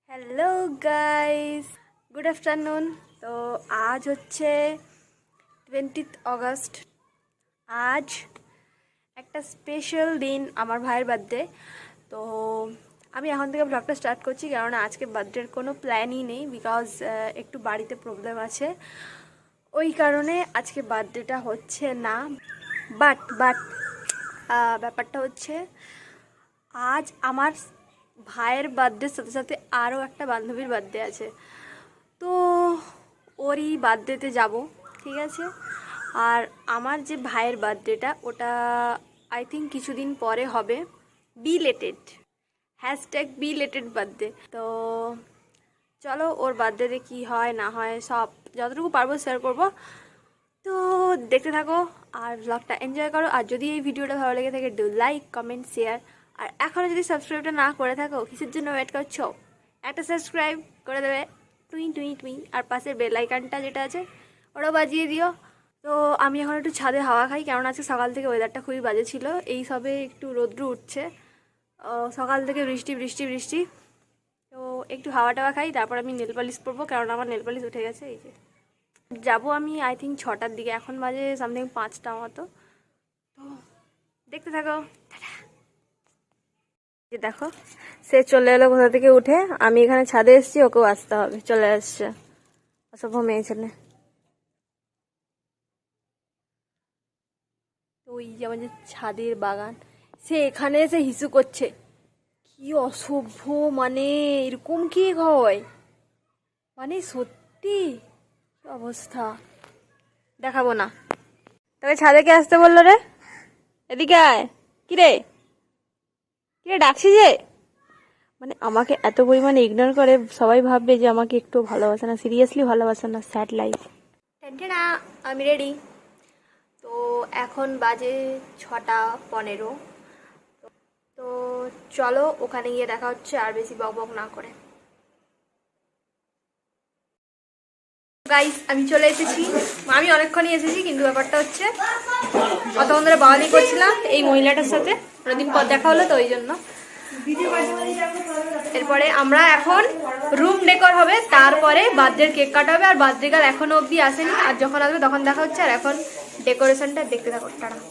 Hello guys, good afternoon. তো আজ হচ্ছে 20 অগস্ট। আজ একটা স্পেশাল দিন, আমার ভাইয়ের বার্থডে। তো আমি এখন থেকে ব্লগটা স্টার্ট করছি, কারণ আজকে বার্থডের কোনো প্ল্যানই নেই, বিকজ একটু বাড়িতে প্রবলেম আছে, ওই কারণে আজকে বার্থডেটা হচ্ছে না। বাট ব্যাপারটা হচ্ছে, আজ আমার ভাইয়ের বার্থডের সাথে সাথে আরও একটা বান্ধবীর বার্থডে আছে। তো ওরই বার্থডেতে যাব, ঠিক আছে। আর আমার যে ভাইয়ের বার্থডেটা, ওটা আই থিঙ্ক কিছুদিন পরে হবে। Belated, #belated birthday. তো চলো, ওর বার্থডেতে কী হয় না হয় সব যতটুকু পারবো শেয়ার করবো। তো দেখতে থাকো আর ব্লগটা এনজয় করো। আর যদি এই ভিডিওটা ভালো লেগে থাকে, ডু লাইক, কমেন্ট, শেয়ার। আর এখনও যদি সাবস্ক্রাইবটা না করে থাকো, কিসের জন্য ওয়েট করছো? একটা সাবস্ক্রাইব করে দেবে, টুই। আর পাশের বেল আইকনটা যেটা আছে, ওটাও বাজিয়ে দিও। তো আমি এখন একটু ছাদে হাওয়া খাই, কারণ আজকে সকাল থেকে ওয়েদারটা খুবই বাজে ছিল। এই সবে একটু রৌদ্র উঠছে, সকাল থেকে বৃষ্টি। তো একটু হাওয়া টাওয়া খাই, তারপর আমি নেল পালিশ পরবো, কারণ আমার নেল পালিশ উঠে গেছে। এই যে যাবো আমি আই থিঙ্ক 6টার দিকে, এখন বাজে সামথিং 5টা মতো। তো দেখতে থাকো। দেখো, সে চলে এলো কোথা থেকে উঠে। আমি এখানে ছাদে এসেছি, ওকেও আসতে হবে, চলে আসছে অসভ্য মেয়ে ছেলে। তো ওই যে আমাদের ছাদের বাগান, সে এখানে এসে হিসু করছে। কি অসভ্য, মানে এরকম কি হয়, মানে সত্যি কি অবস্থা, দেখাবো না। তবে ছাদে কে আসতে বললো রে? এদিকে আয়। কিরে ডাকছি যে, মানে আমাকে এত পরিমাণে ইগনোর করে, সবাই ভাববে যে আমাকে একটু ভালোবাসে না, সিরিয়াসলি ভালোবাসে না। Sad life. না, আমি রেডি। তো এখন বাজে 6টা 15। তো চলো, ওখানে গিয়ে দেখা হচ্ছে, আর বেশি বক না করে। গাইস, আমি চলে এসেছি। আমি অনেকক্ষণই এসেছি, কিন্তু ব্যাপারটা হচ্ছে অতক্ষণ ধরে বাওয়ালি করছিলাম এই মহিলাটার সাথে, অনেকদিন পর দেখা হলো, তো ওই জন্য। এরপরে আমরা এখন রুম ডেকোর হবে, তারপরে বার্থডের কেক কাটা হবে। আর বার্থডে গার্ল এখনো অবধি আসেনি, আর যখন আসবে তখন দেখা হচ্ছে। আর এখন ডেকোরেশনটা দেখতে থাকো, টাটা।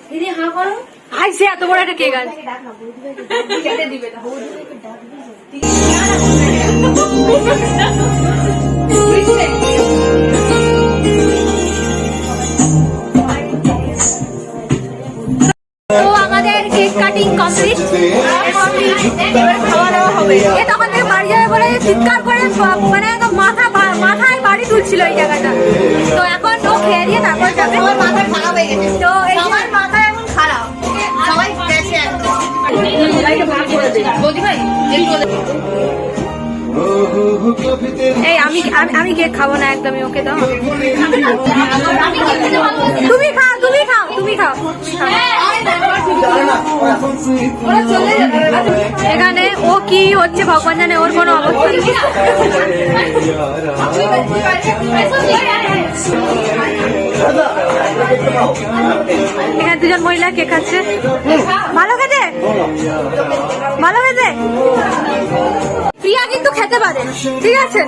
দিদি হ্যাঁ করো। হাই সে এত বড় একটা কেক আছে। তো আমাদের কেক কাটিং কমপ্লিট, খাওয়া দাওয়া হবে। এ তখন থেকে বাড়ি যাবে বলে চিৎকার করে মানে একদম মাথায় বাড়ি তুলছিল এই জায়গাটা। তো এখন ও খেয়ে দিয়ে তারপর যাবে। মাথা খারাপ হয়ে গেছে, তো আমার মাথা এখন খারাপ, সবাই গেছে একদম। এই আমি কেক খাবো না একদমই, ওকে দাও। তুমি খাও তুমি খাও তুমি খাও। এখানে ও কি হচ্ছে ভগবান জানে, ওর কোনো অবস্থা নেই। এখানে দুজন মহিলা কেক খাচ্ছে। ভালো খেতে, ভালো খেতে। প্রিয়া কিন্তু খেতে পারে, ঠিক আছে।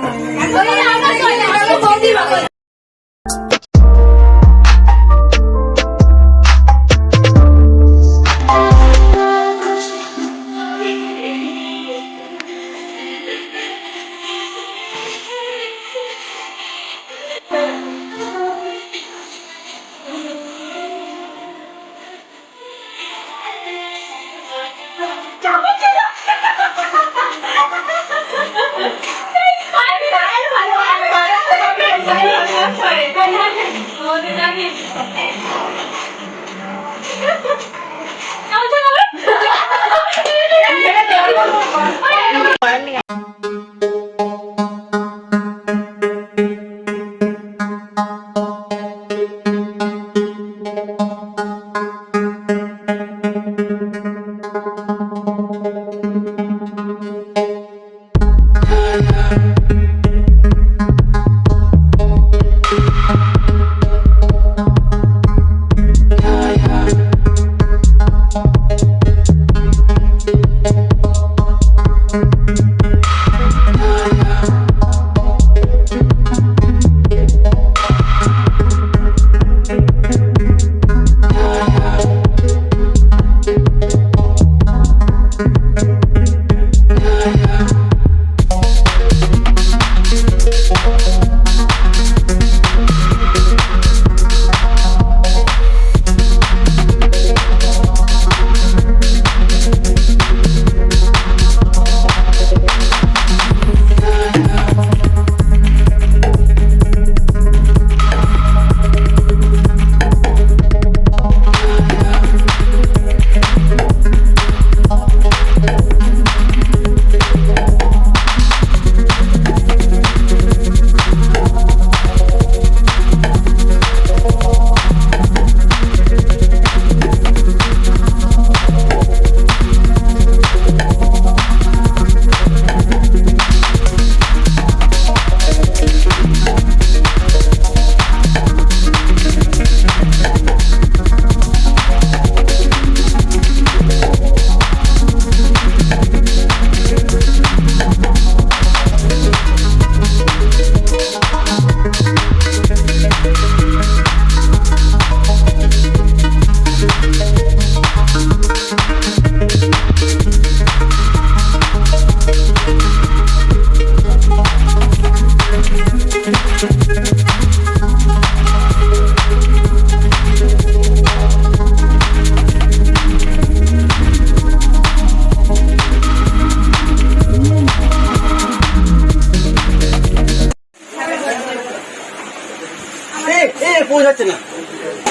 পৌঁছাচ্ছে না।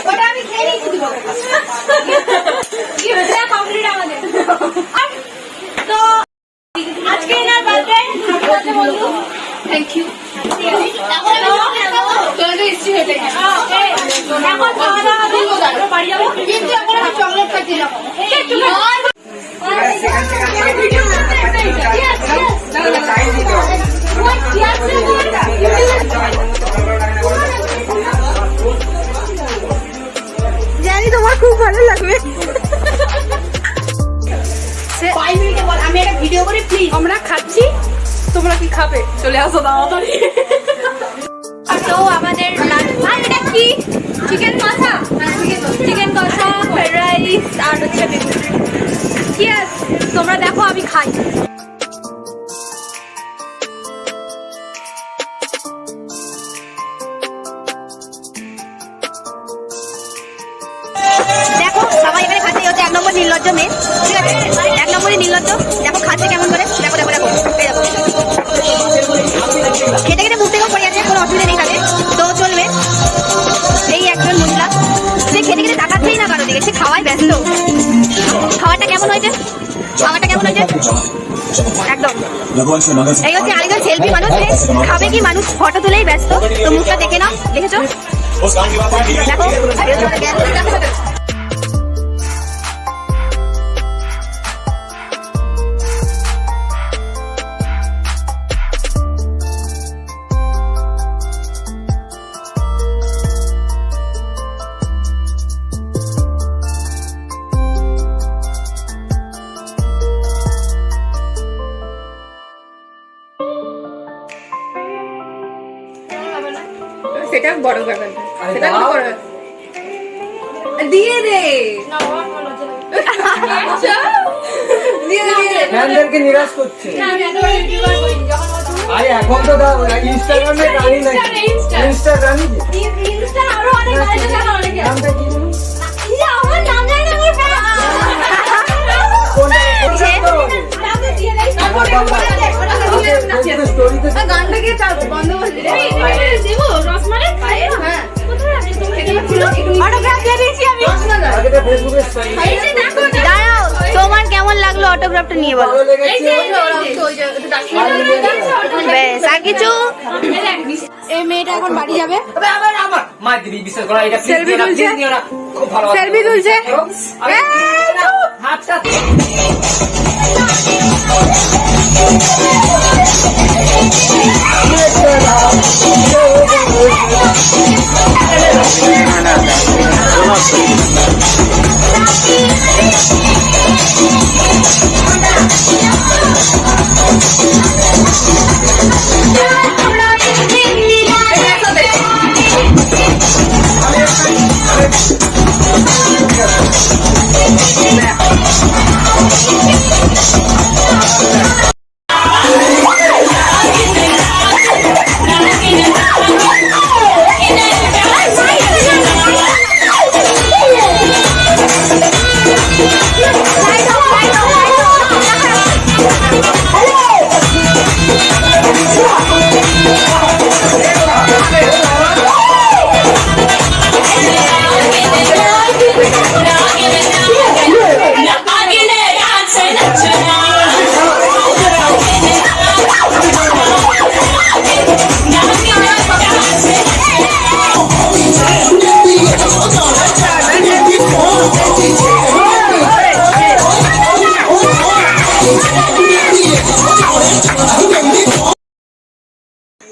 ওটা আমি খেয়ে নিয়েছি কি হয়েছে কমপ্লিট আমাদের। তো আজকে এনার বার্থডে, হ্যাপি বার্থডে বন্ধু। Thank you. এখন খাওয়া দাওয়া হবে, বাড়ি যাবো, কিন্তু এখন আমি চকলেট খাইতে যাবো। জানি তোমার খুব ভালো লাগবে। আমি একটা ভিডিও করে প্লিজ। আমরা খাচ্ছি, তোমরা কি খাবে? চলে আসো তাড়াতাড়ি। তো আমাদের তোমরা দেখো আমি খাই। দেখো সবাই এখানে খাচ্ছে, হচ্ছে 1 নম্বর নির্লজ্জ মেয়ে, ঠিক আছে? 1 নম্বরই নির্লজ্জ। দেখো খাচ্ছে কেমন করে, দেখো দেখো দেখো, এই দেখো খেতে খেতে মুখ থেকেও পড়ে যাচ্ছে, কোনো অসুবিধা নেই খাবে, তো চলবে। এই একজন মহিলা, সে খেতে খেতে তাকাচ্ছেই না কারো দিকে, সে খাওয়াই ব্যস্ত। খাওয়াটা কেমন হয়েছে, খাওয়াটা কেমন হয়েছে একদম। এই হচ্ছে আরেকজন সেলফি মানুষ, খাবে কি মানুষ ফটো তুলেই ব্যস্ত। তো মুখটা দেখে নাও, দেখেছো দেখো। সেটা বড় ব্যাপার না, সেটা কোনো বড় ব্যাপার দিয়ে দে। ফ্যানদেরকে নিরাশ করছে। আরে এখন তো দাও ইনস্টাগ্রামে রানি নাকি, ইনস্টা রানি ইনস্টা আরো অনেক আছে, জানো অনেকে। নামটা কি জানো? কি আমার নাম জানি না, আমার কোনটা নামটা দিয়ে দেই, তারপরে স্টোরিতে গানটা কি চাল বন্ধ করে দিলে দেবো রসমালাই খাই। হ্যাঁ কোথায় আছে তুমি এখানে ছিল অটোগ্রাফ দিয়ে দিয়েছি আমি। আগে তো ফেসবুকে স্টোরি দাঁড়াও, তোমার কেমন লাগলো অটোগ্রাফটা নিয়ে বলো। ভালো লেগেছে। বেশ আর কিছু? এই মেয়েটা এখন বাড়ি যাবে, তবে আমার মা দিদি বিশ্বাস করা এটা সেলফি তুলছে, খুব ভালো সেলফি তুলছে। হাতটা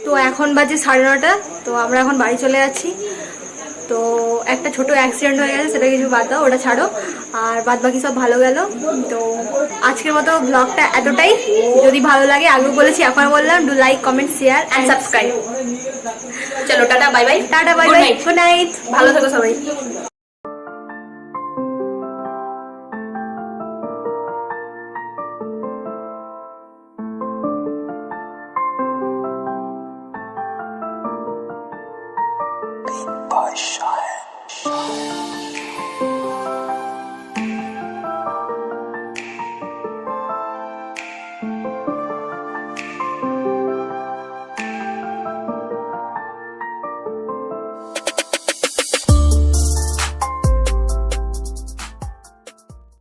তো এখন বাজে 9:30, তো আমরা এখন বাড়ি চলে যাচ্ছি। তো একটা ছোট অ্যাক্সিডেন্ট হয়ে গেছে, সেটা কিছু বাদ দাও, ওটা ছাড়ো, আর বাদ বাকি সব ভালো গেল। তো আজকের মতো ব্লগটা এতটাই। যদি ভালো লাগে, আগেও বলেছি এখন বললাম, do like comment share and subscribe. চলো tata bye bye, tata bye bye, good night, ভালো থেকো সবাই। by Shine.